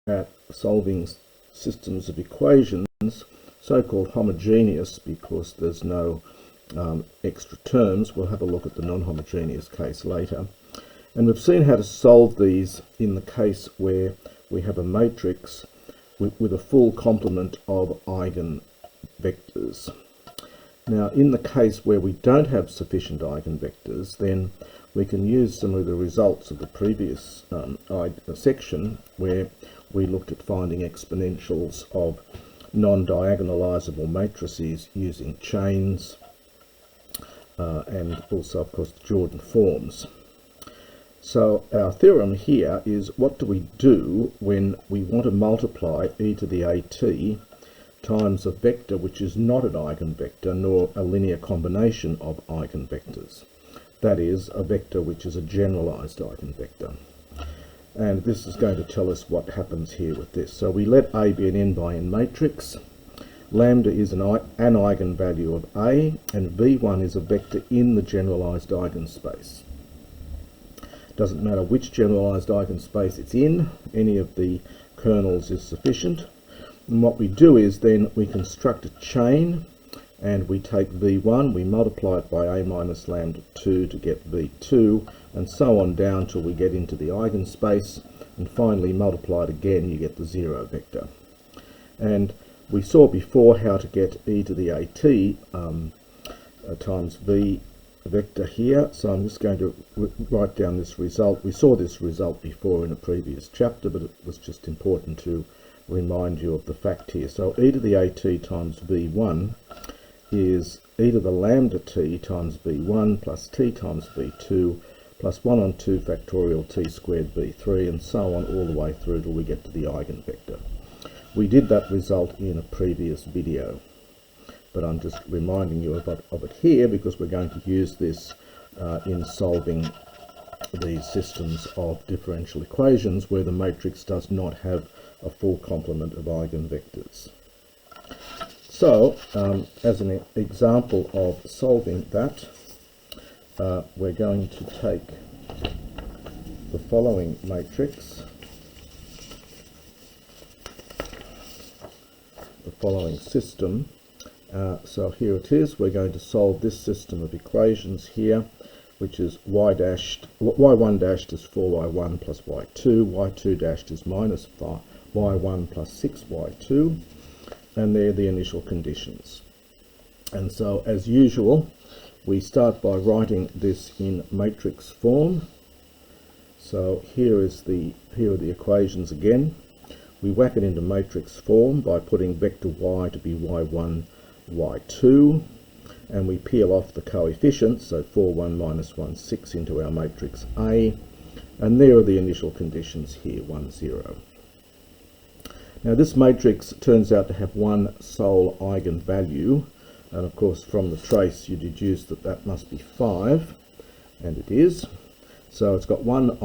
at solving systems of equations, so-called homogeneous, because there's no extra terms. We'll have a look at the non-homogeneous case later. And we've seen how to solve these in the case where we have a matrix with a full complement of eigenvectors. Now, in the case where we don't have sufficient eigenvectors, then we can use some of the results of the previous section where we looked at finding exponentials of non-diagonalisable matrices using chains and also, of course, the Jordan forms. So our theorem here is, what do we do when we want to multiply e to the at times a vector which is not an eigenvector nor a linear combination of eigenvectors? That is, a vector which is a generalized eigenvector. And this is going to tell us what happens here with this. So we let A be an n by n matrix. Lambda is an eigenvalue of A, and V1 is a vector in the generalized eigenspace. Doesn't matter which generalized eigenspace it's in, any of the kernels is sufficient. And what we do is then we construct a chain, and we take V1, we multiply it by A minus lambda 2 to get V2, and so on down till we get into the eigenspace, and finally multiply it again, you get the zero vector. And we saw before how to get e to the at times v vector here, so I'm just going to write down this result. We saw this result before in a previous chapter, but it was just important to remind you of the fact here. So e to the at times v1 is e to the lambda t times v1 plus t times v2 plus 1 on 2 factorial t squared v3, and so on all the way through till we get to the eigenvector. We did that result in a previous video, but I'm just reminding you of it here because we're going to use this in solving these systems of differential equations where the matrix does not have a full complement of eigenvectors. So, as an example of solving that, we're going to take the following matrix, the following system. So here it is. We're going to solve this system of equations here, which is y1 dashed is 4y1 plus y2, y2 dashed is minus y1 plus 6y2, and they're the initial conditions. And so, as usual, we start by writing this in matrix form. So here are the equations again. We whack it into matrix form by putting vector y to be y1, y2, and we peel off the coefficients, so 4, 1, minus 1, 6 into our matrix A, and there are the initial conditions here, 1, 0. Now this matrix turns out to have one sole eigenvalue, and of course from the trace you deduce that that must be 5, and it is. So it's got one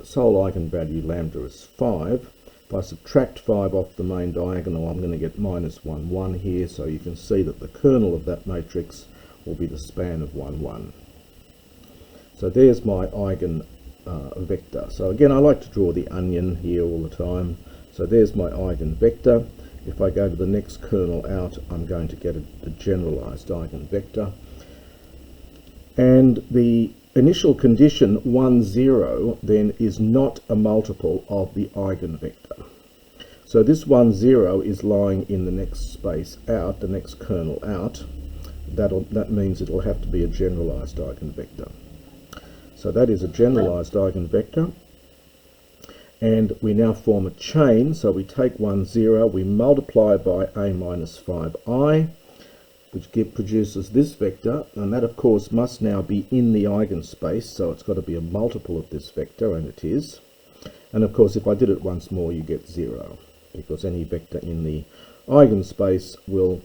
sole eigenvalue, lambda is 5. If I subtract 5 off the main diagonal, I'm going to get minus 1, 1 here, so you can see that the kernel of that matrix will be the span of 1, 1. So there's my eigenvector. So again, I like to draw the onion here all the time. So there's my eigenvector. If I go to the next kernel out, I'm going to get a generalized eigenvector. And the initial condition 1, 0 then is not a multiple of the eigenvector. So this 1, 0 is lying in the next space out, the next kernel out. That means it'll have to be a generalized eigenvector. So that is a generalized eigenvector. And we now form a chain. So we take 1, 0, we multiply by a minus 5i, which produces this vector, and that of course must now be in the eigenspace, so it's got to be a multiple of this vector, and it is. And of course if I did it once more you get 0, because any vector in the eigenspace will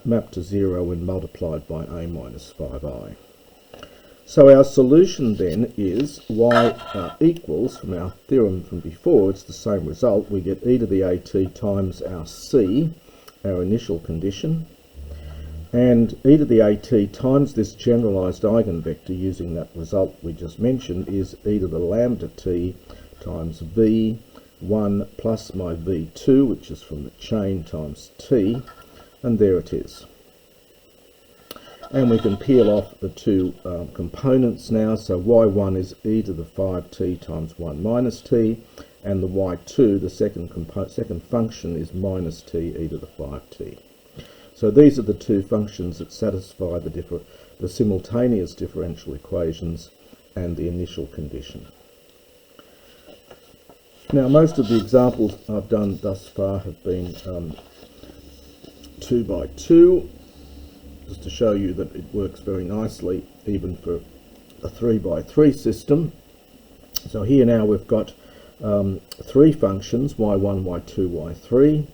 map to 0 when multiplied by a minus 5i. So our solution then is y equals, from our theorem from before, it's the same result. We get e to the at times our c, our initial condition, and e to the at times this generalized eigenvector using that result we just mentioned is e to the lambda t times v, 1 plus my v2, which is from the chain, times t, and there it is. And we can peel off the two components now. So y1 is e to the 5t times 1 minus t, and the y2, the second function, is minus t e to the 5t. So these are the two functions that satisfy the simultaneous differential equations and the initial condition. Now, most of the examples I've done thus far have been 2 by 2, just to show you that it works very nicely even for a 3 by 3 system. So here now we've got three functions, y1, y2, y3,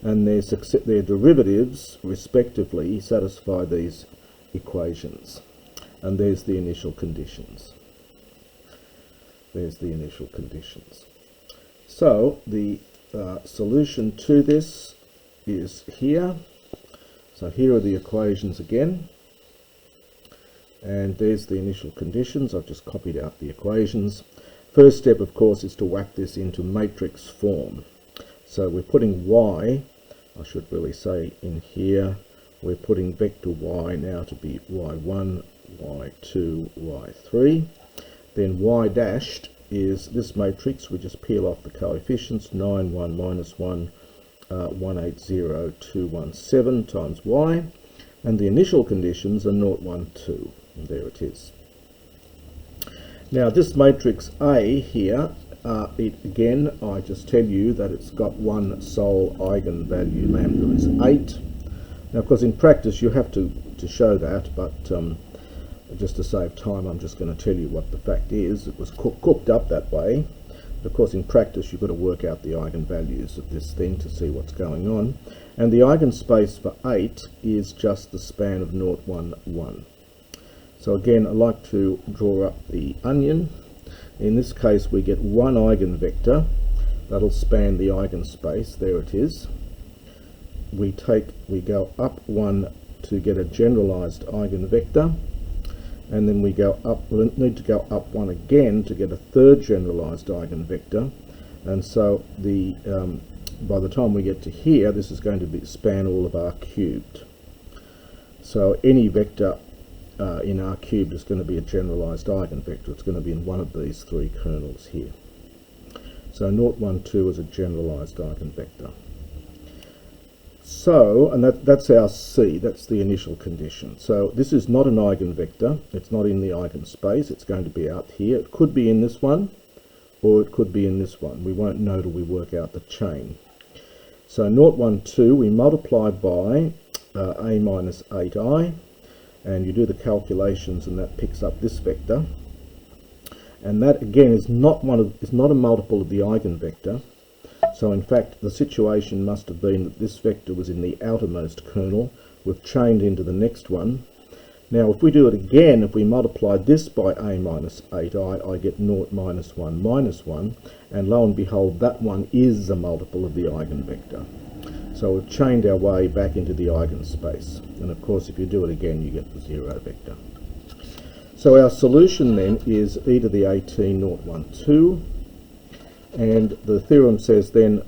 and their derivatives respectively satisfy these equations. And there's the initial conditions. There's the initial conditions. So the solution to this is here. So here are the equations again, and there's the initial conditions. I've just copied out the equations. First step, of course, is to whack this into matrix form. So we're putting y, I should really say in here, we're putting vector y now to be y1, y2, y3. Then y dashed is this matrix. We just peel off the coefficients, 9, 1, minus 1, 180, 217 times y, and the initial conditions are 0, 1, 2, and there it is. Now this matrix A here, again, I just tell you that it's got one sole eigenvalue, lambda is 8. Now, of course, in practice you have to show that, but just to save time, I'm just going to tell you what the fact is. It was cooked up that way. Of course, in practice, you've got to work out the eigenvalues of this thing to see what's going on. And the eigenspace for 8 is just the span of 0, 1, 1. So again, I like to draw up the onion. In this case, we get one eigenvector that'll span the eigenspace. There it is. We go up 1 to get a generalized eigenvector. And then we need to go up 1 again to get a third generalized eigenvector. And so by the time we get to here, this is going to span all of R cubed. So any vector in R cubed is going to be a generalized eigenvector. It's going to be in one of these three kernels here. So 0, 1, 2 is a generalized eigenvector. So, and that's our C, that's the initial condition. So this is not an eigenvector, it's not in the eigenspace, it's going to be out here. It could be in this one, or it could be in this one. We won't know till we work out the chain. So 0, 1, 2, we multiply by a minus 8i, and you do the calculations, and that picks up this vector. And that again is not a multiple of the eigenvector. So in fact, the situation must have been that this vector was in the outermost kernel. We've chained into the next one. Now, if we do it again, if we multiply this by a minus 8i, I get 0, minus 1, minus 1. And lo and behold, that one is a multiple of the eigenvector. So we've chained our way back into the eigenspace. And of course, if you do it again, you get the 0 vector. So our solution then is e to the at 0, 1, 2. And the theorem says then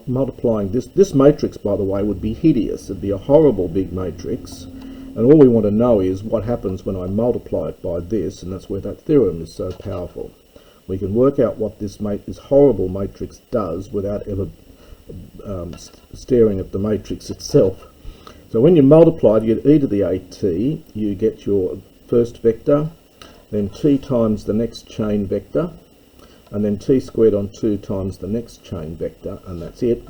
multiplying this matrix, by the way, would be hideous. It'd be a horrible big matrix. And all we want to know is what happens when I multiply it by this, and that's where that theorem is so powerful. We can work out what this horrible matrix does without ever staring at the matrix itself. So when you multiply to get e to the at, you get your first vector, then t times the next chain vector, and then t squared on 2 times the next chain vector, and that's it.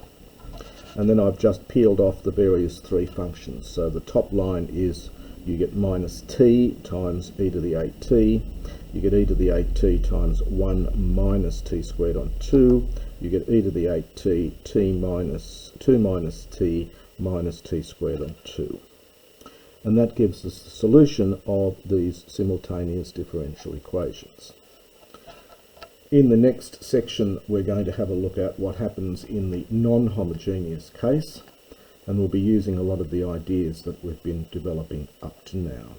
And then I've just peeled off the various three functions. So the top line is you get minus t times e to the at. You get e to the at times 1 minus t squared on 2. You get e to the at t minus 2 minus t minus t squared on 2. And that gives us the solution of these simultaneous differential equations. In the next section, we're going to have a look at what happens in the non-homogeneous case, and we'll be using a lot of the ideas that we've been developing up to now.